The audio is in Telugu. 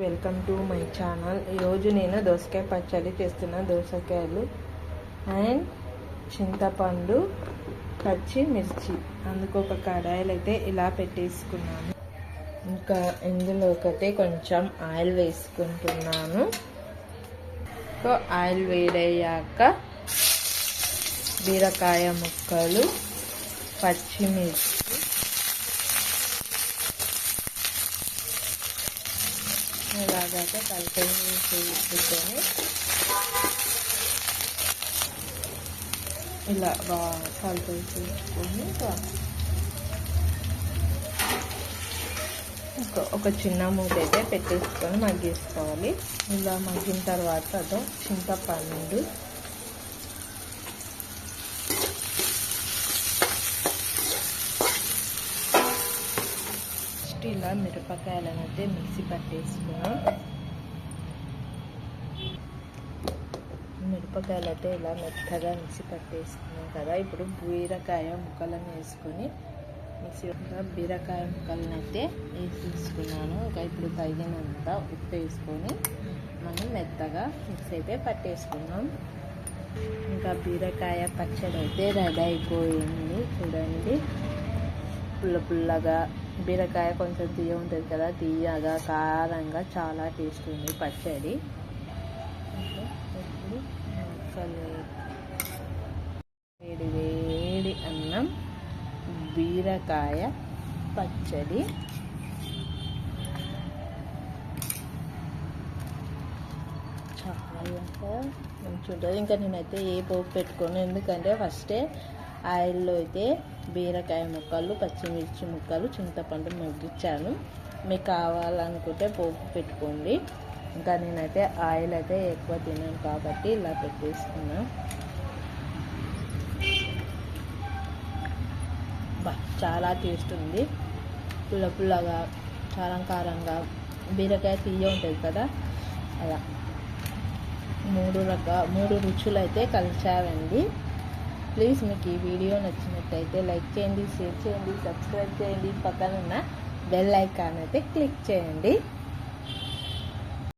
Welcome to my channel. ఈరోజు నేను దోసకాయ పచ్చడి చేస్తున్నా. దోసకాయలు అండ్ చింతపండు, పచ్చిమిర్చి, అందుకు ఒక కడాయిలు అయితే ఇలా పెట్టేసుకున్నాను. ఇంకా ఇందులోకైతే కొంచెం ఆయిల్ వేసుకుంటున్నాను. ఆయిల్ వేడయ్యాక బీరకాయ ముక్కలు, పచ్చిమిర్చి, ఇలాగైతే కలిపేసుకొని ఇలా బాగా కలిపేసుకొని ఒక చిన్న మూత అయితే పెట్టేసుకొని మగ్గించుకోవాలి. ఇలా మగ్గిన తర్వాత చింతపండు, ఇలా మిరపకాయలను అయితే మిక్సీ పట్టేసుకున్నాం. మిరపకాయలు అయితే ఇలా మెత్తగా మిక్సీ పట్టేసుకున్నాం కదా. ఇప్పుడు బీరకాయ ముక్కలను వేసుకొని బీరకాయ ముక్కలను అయితే వేసేసుకున్నాను. ఇంకా ఇప్పుడు తగినంత ఉప్పు వేసుకొని మనం మెత్తగా మిక్సీ అయితే పట్టేసుకున్నాం. ఇంకా బీరకాయ పచ్చడి అయితే రెడీ అయిపోయింది. చూడండి, పుల్లగా బీరకాయ కొంచెం తీయ ఉంటుంది కదా, తీయగా కారంగా చాలా టేస్ట్ ఉంది పచ్చడి. వేడి వేడి అన్నం, బీరకాయ పచ్చడి. చాలా మంచిగా ఉంటుంది. ఇంకా నేనైతే ఏ పోపు పెట్టుకోను, ఎందుకంటే ఫస్టే ఆయిల్లో అయితే బీరకాయ ముక్కలు, పచ్చిమిర్చి ముక్కలు, చింతపండు మగ్గించాను. మీకు కావాలనుకుంటే పోపు పెట్టుకోండి. ఇంకా నేనైతే ఆయిల్ అయితే ఎక్కువ తినాను కాబట్టి ఇలా పెట్టేసుకున్నా. చాలా టేస్ట్ ఉంది. పుల్లగా, కారంగా, బీరకాయ తీయ ఉంటుంది కదా, అలా మూడు రుచులు అయితే కలిసావండి. ప్లీజ్ మీకు ఈ వీడియో నచ్చినట్టయితే లైక్ చేయండి, షేర్ చేయండి, సబ్స్క్రైబ్ చేయండి, పక్కన ఉన్న బెల్ ఐకాన్ అయితే క్లిక్ చేయండి.